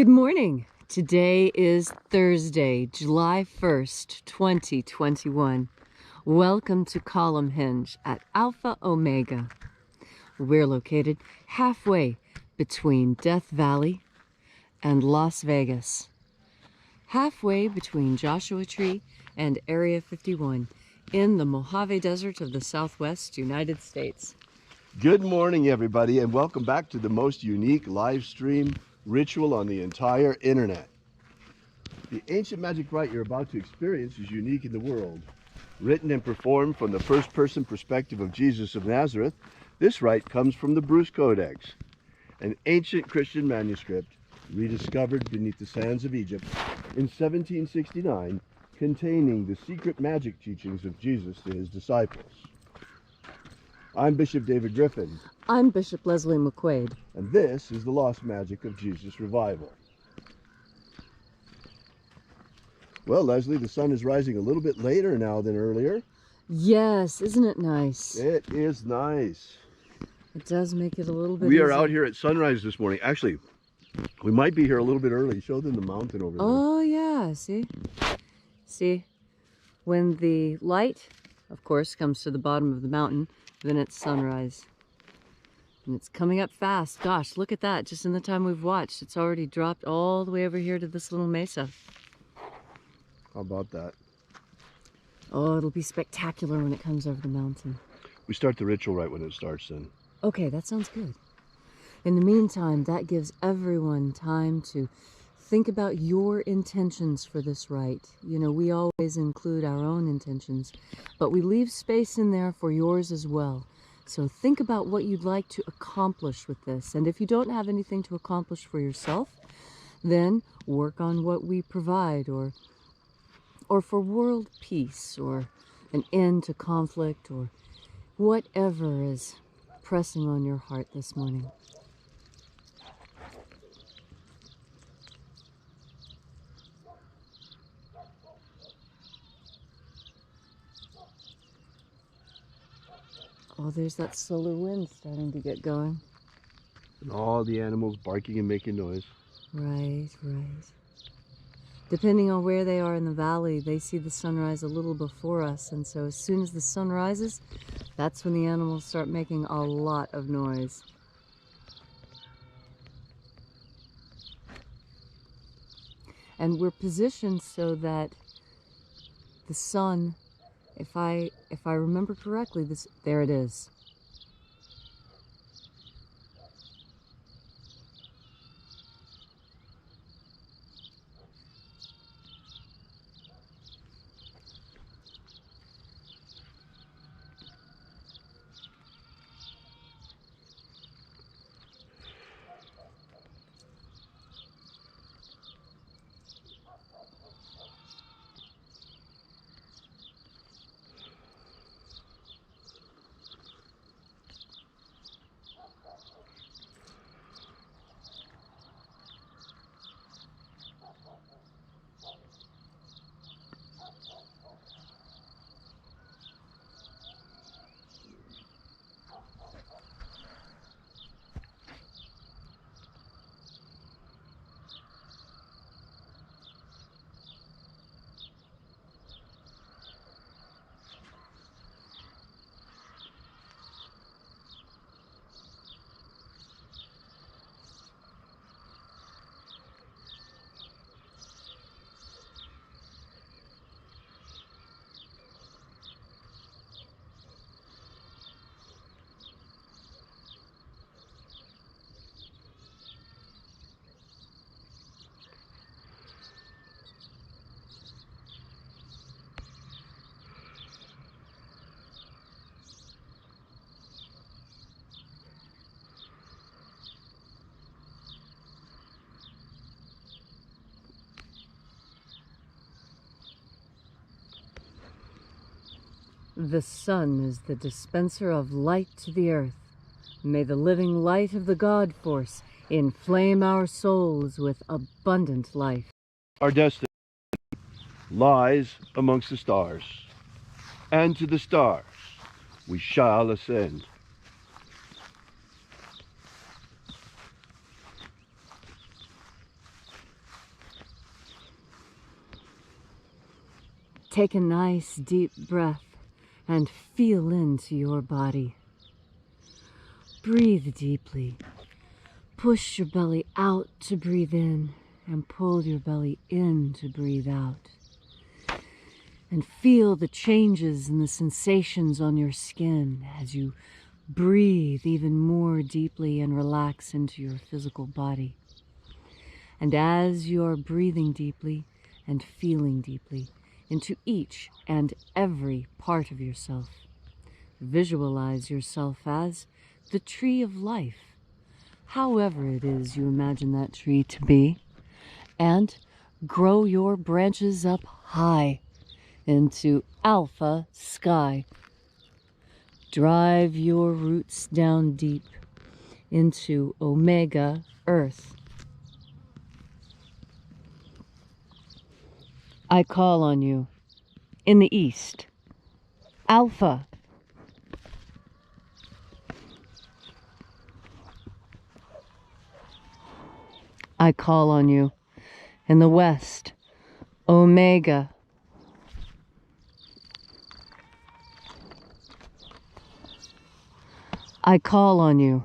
Good morning. Today is Thursday, July 1st, 2021. Welcome to Column Hinge at Alpha Omega. We're located halfway between Death Valley and Las Vegas. Halfway between Joshua Tree and Area 51 in the Mojave Desert of the Southwest United States. Good morning, everybody, and welcome back to the most unique live stream ritual on the entire internet. The ancient magic rite you're about to experience is unique in the world. Written and performed from the first-person perspective of Jesus of Nazareth, this rite comes from the Bruce Codex, an ancient Christian manuscript rediscovered beneath the sands of Egypt in 1769, containing the secret magic teachings of Jesus to his disciples. I'm Bishop David Griffin. I'm Bishop Leslie McQuaid. And this is the Lost Magic of Jesus Revival. Well, Leslie, the sun is rising a little bit later now than earlier. Yes, isn't it nice? It is nice. It does make it a little bit We are easier. out here at sunrise this morning. Actually, we might be here a little bit early. Show them the mountain over there. Oh, yeah, see? See, when the light, of course, comes to the bottom of the mountain, then it's sunrise. And it's coming up fast. Gosh, look at that. Just in the time we've watched, it's already dropped all the way over here to this little mesa. How about that? Oh, it'll be spectacular when it comes over the mountain. We start the ritual right when it starts then. Okay, that sounds good. In the meantime, that gives everyone time to think about your intentions for this rite. You know, we always include our own intentions, but we leave space in there for yours as well. So think about what you'd like to accomplish with this. And if you don't have anything to accomplish for yourself, then work on what we provide, or for world peace, or an end to conflict, or whatever is pressing on your heart this morning. Oh, there's that solar wind starting to get going. And all the animals barking and making noise. Right, right. Depending on where they are in the valley, they see the sunrise a little before us, and so as soon as the sun rises, that's when the animals start making a lot of noise. And we're positioned so that the sun, if I remember correctly, there it is. The sun is the dispenser of light to the earth. May the living light of the God Force inflame our souls with abundant life. Our destiny lies amongst the stars, and to the stars we shall ascend. Take a nice deep breath and feel into your body. Breathe deeply. Push your belly out to breathe in and pull your belly in to breathe out. And feel the changes and the sensations on your skin as you breathe even more deeply and relax into your physical body. And as you're breathing deeply and feeling deeply into each and every part of yourself, visualize yourself as the tree of life, however it is you imagine that tree to be, and grow your branches up high into alpha sky. Drive your roots down deep into omega earth. I call on you in the east, alpha. I call on you in the west, omega. I call on you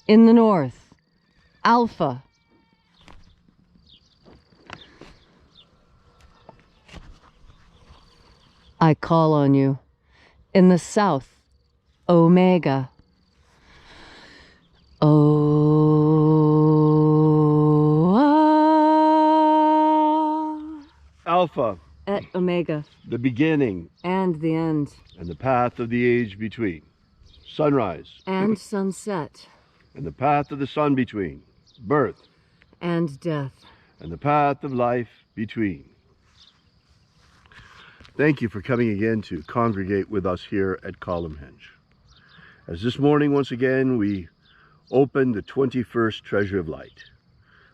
in the north, alpha. I call on you in the south, omega. Alpha, Et omega, the beginning and the end, and the path of the age between. Sunrise and sunset, and the path of the sun between. Birth and death. and the path of life between. Thank you for coming again to congregate with us here at Columnhenge. As this morning, once again, we open the 21st Treasure of Light.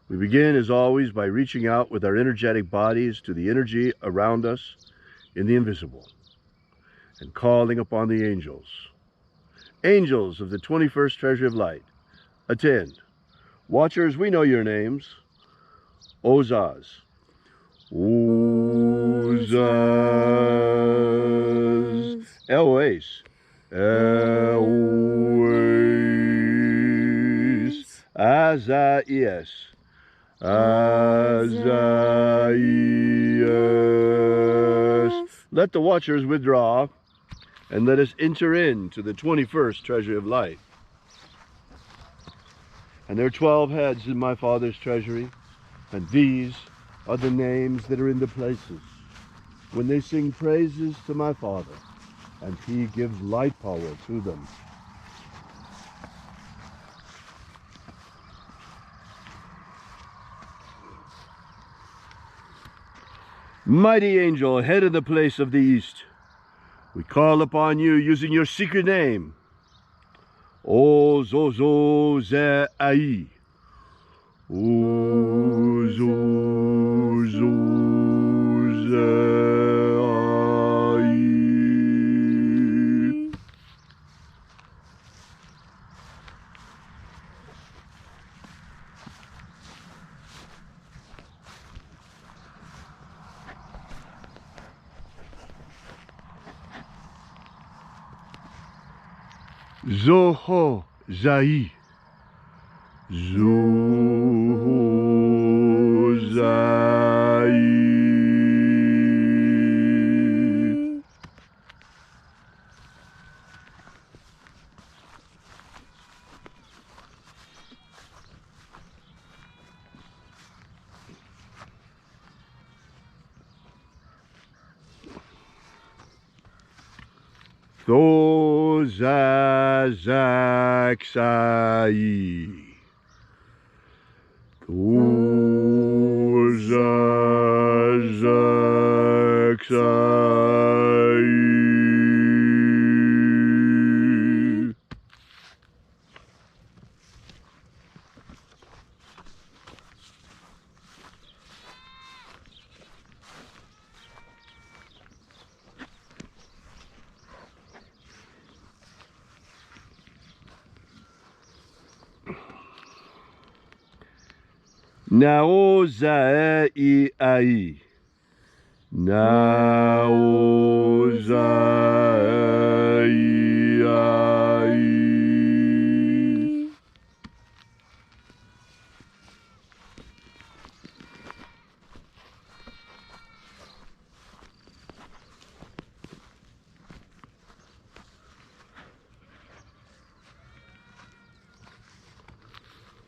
We begin, as always, by reaching out with our energetic bodies to the energy around us in the invisible and calling upon the angels. Angels of the 21st Treasure of Light, attend. Watchers, we know your names. Ozaz. Ozaz. Elwes. Elwes. Azaias. Azaias. Let the watchers withdraw and let us enter into the 21st Treasure of Light. And there are 12 heads in my Father's treasury, and these are the names that are in the places when they sing praises to my Father, and he gives light power to them. Mighty angel, head of the place of the east, we call upon you using your secret name. O Zozo Ze Ai. O Zozo Ze Ai. Zoho Zai. Zoho Zai. Thozazaksai. Thozazaksai. Naozai ai.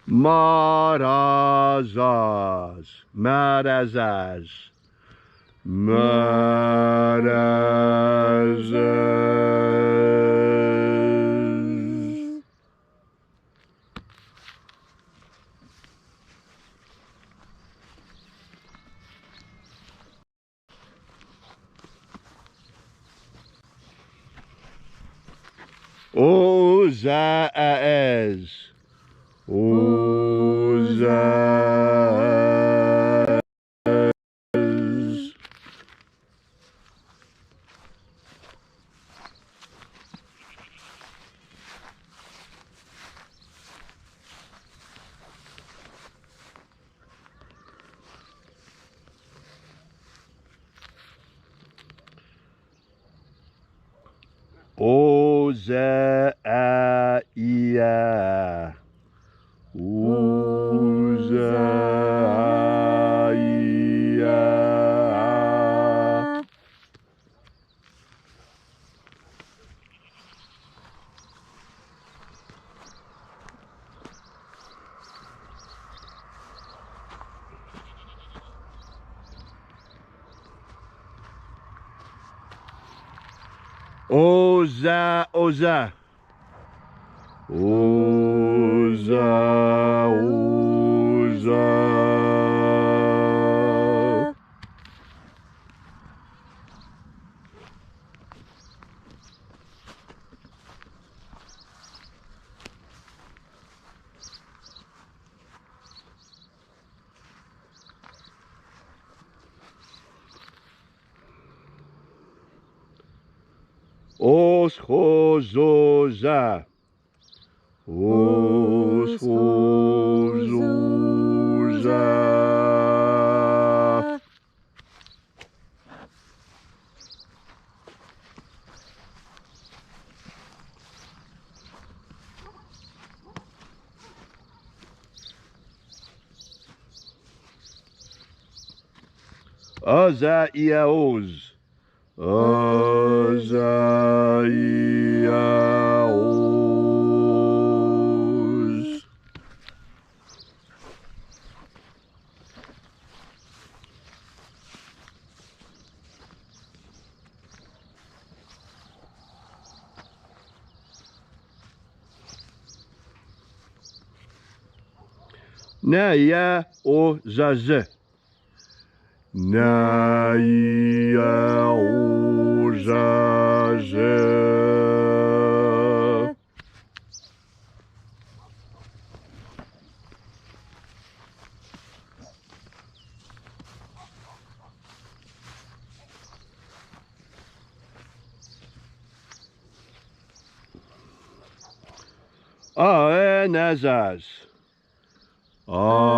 Marazaz, Marazaz, Marazaz. Ozaz, Ozaz. Oza-ia. Oza-ia. Oza, Oza. Oza, Oza. Oschozoza. Oschozoza. Oza-ia-oz. Oza-ia-oz. Na-ia-o-zaz. Na-ia-o-zaz. Aenazaz. Aenazaz.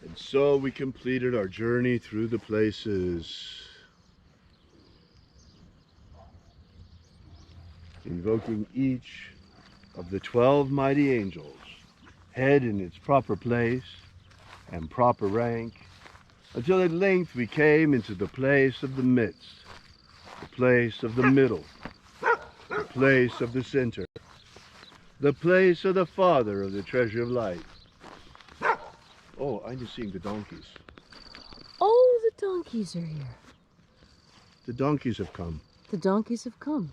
And so we completed our journey through the places, invoking each of the 12 mighty angels, head in its proper place and proper rank, until at length we came into the place of the midst, the place of the middle, the place of the center, the place of the Father of the treasure of light. Oh, I'm just seeing the donkeys. Oh, the donkeys are here. The donkeys have come. The donkeys have come.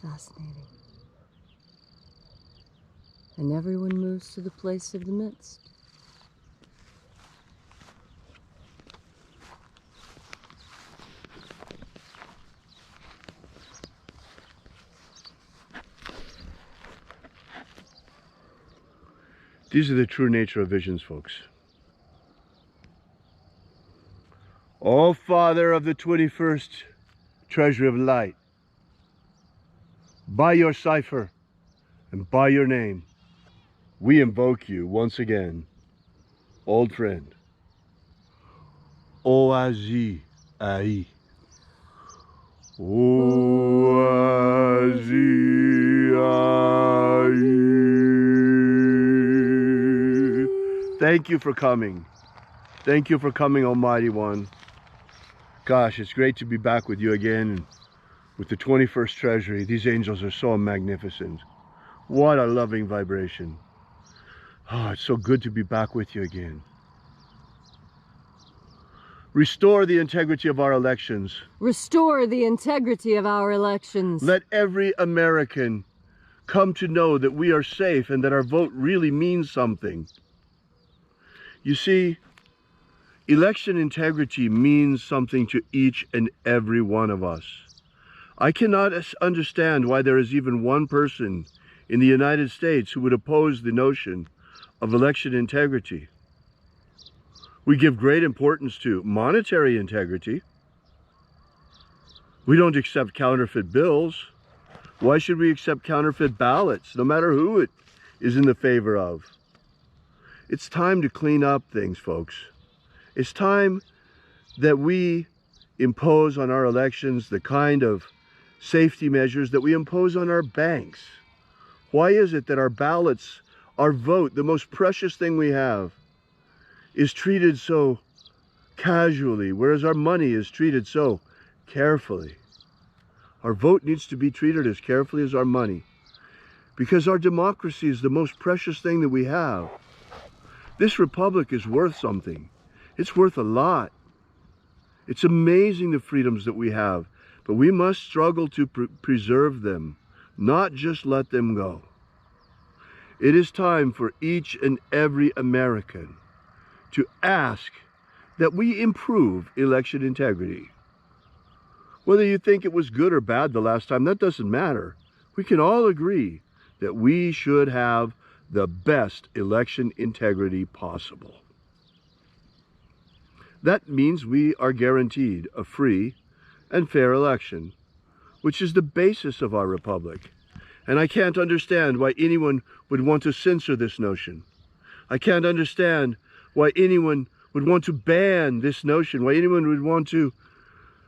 Fascinating. And everyone moves to the place of the midst. These are the true nature of visions, folks. O Father of the 21st treasury of light, by your cipher and by your name, we invoke you once again, old friend. Oazi Ai. Oazi Ai. Thank you for coming. Thank you for coming, Almighty One. Gosh, it's great to be back with you again with the 21st Treasury. These angels are so magnificent. What a loving vibration. Oh, it's so good to be back with you again. Restore the integrity of our elections. Restore the integrity of our elections. Let every American come to know that we are safe and that our vote really means something. You see, election integrity means something to each and every one of us. I cannot understand why there is even one person in the United States who would oppose the notion of election integrity. We give great importance to monetary integrity. We don't accept counterfeit bills. Why should we accept counterfeit ballots, no matter who it is in the favor of? It's time to clean up things, folks. It's time that we impose on our elections the kind of safety measures that we impose on our banks. Why is it that our ballots, our vote, the most precious thing we have, is treated so casually, whereas our money is treated so carefully? Our vote needs to be treated as carefully as our money, because our democracy is the most precious thing that we have. This republic is worth something. It's worth a lot. It's amazing the freedoms that we have, but we must struggle to preserve them, not just let them go. It is time for each and every American to ask that we improve election integrity. Whether you think it was good or bad the last time, that doesn't matter. We can all agree that we should have the best election integrity possible. That means we are guaranteed a free and fair election, which is the basis of our republic. And I can't understand why anyone would want to censor this notion. I can't understand why anyone would want to ban this notion, why anyone would want to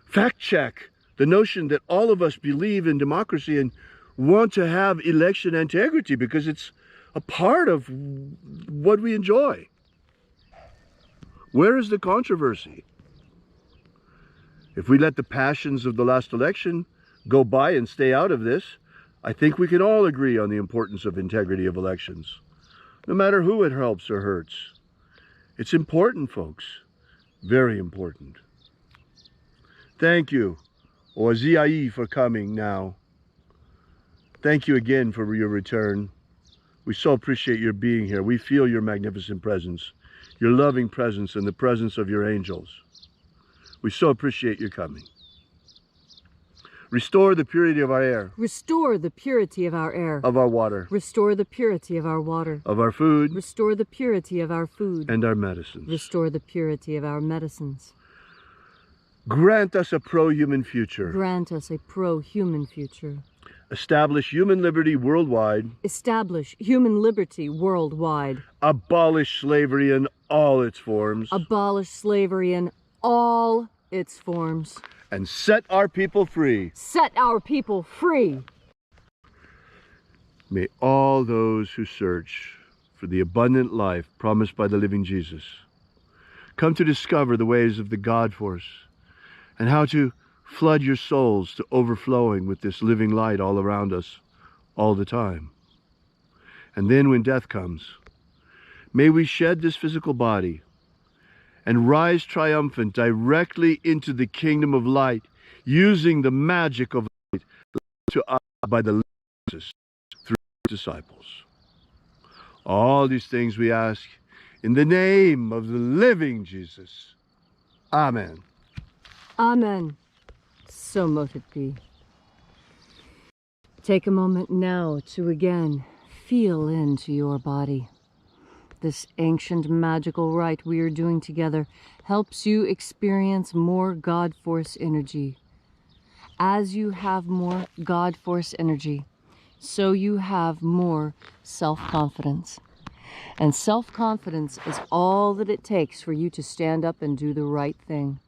fact check the notion that all of us believe in democracy and want to have election integrity because it's a part of what we enjoy. Where is the controversy? If we let the passions of the last election go by and stay out of this, I think we can all agree on the importance of integrity of elections, no matter who it helps or hurts. It's important, folks. Very important. Thank you, Oaziai, for coming now. Thank you again for your return. We so appreciate your being here. We feel your magnificent presence, your loving presence, and the presence of your angels. We so appreciate your coming. Restore the purity of our air. Restore the purity of our air. Of our water. Restore the purity of our water. Of our food. Restore the purity of our food. And our medicines. Restore the purity of our medicines. Grant us a pro-human future. Grant us a pro-human future. Establish human liberty worldwide. Establish human liberty worldwide. Abolish slavery in all its forms. Abolish slavery in all its forms. And set our people free. Set our people free. May all those who search for the abundant life promised by the living Jesus come to discover the ways of the God force and how to flood your souls to overflowing with this living light all around us all the time. And then when death comes, may we shed this physical body and rise triumphant directly into the kingdom of light, using the magic of light to us by the Jesus through disciples. All these things we ask in the name of the living Jesus. Amen. Amen. So mote it be. Take a moment now to again feel into your body. This ancient magical rite we are doing together helps you experience more God Force energy. As you have more God Force energy, so you have more self-confidence. And self-confidence is all that it takes for you to stand up and do the right thing.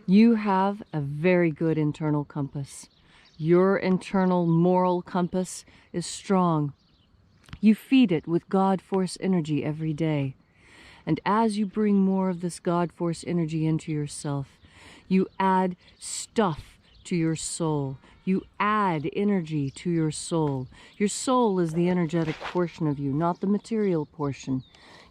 You have a very good internal compass. Your internal moral compass is strong. You feed it with God Force energy every day. And as you bring more of this God Force energy into yourself, you add stuff to your soul. You add energy to your soul. Your soul is the energetic portion of you, not the material portion.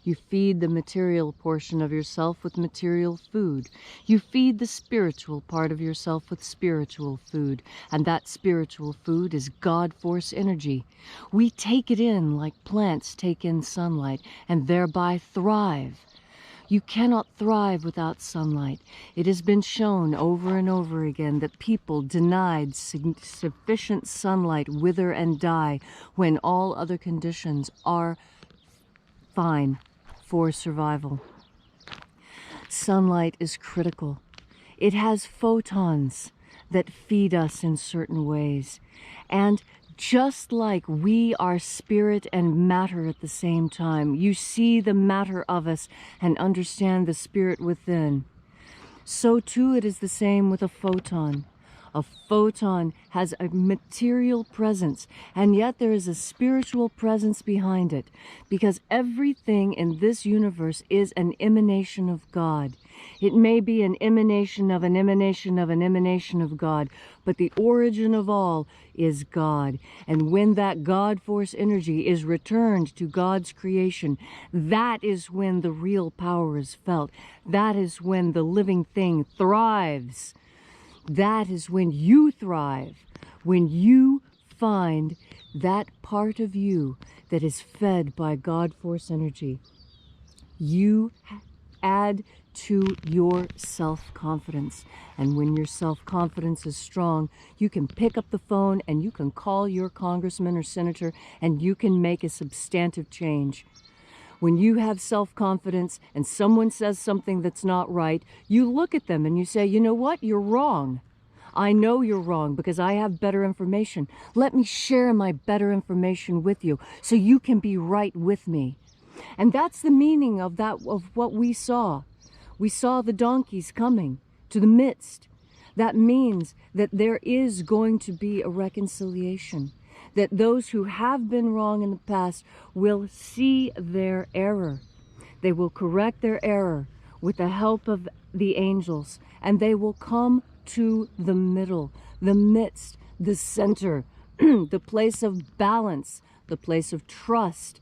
You feed the material portion of yourself with material food. You feed the spiritual part of yourself with spiritual food. And that spiritual food is God Force energy. We take it in like plants take in sunlight and thereby thrive. You cannot thrive without sunlight. It has been shown over and over again that people denied sufficient sunlight wither and die when all other conditions are fine for survival. Sunlight is critical. It has photons that feed us in certain ways. And just like we are spirit and matter at the same time, you see the matter of us and understand the spirit within. So too it is the same with a photon. A photon has a material presence, and yet there is a spiritual presence behind it, because everything in this universe is an emanation of God. It may be an emanation of an emanation of an emanation of God, but the origin of all is God. And when that God Force energy is returned to God's creation, that is when the real power is felt. That is when the living thing thrives. That is when you thrive, when you find that part of you that is fed by God Force energy. You add to your self-confidence. And when your self-confidence is strong, you can pick up the phone and you can call your congressman or senator and you can make a substantive change. When you have self-confidence and someone says something that's not right, you look at them and you say, you know what, you're wrong. I know you're wrong because I have better information. Let me share my better information with you so you can be right with me. And that's the meaning of what we saw. We saw the donkeys coming to the midst. That means that there is going to be a reconciliation. That those who have been wrong in the past will see their error. They will correct their error with the help of the angels, and they will come to the middle, the midst, the center, the place of balance, the place of trust,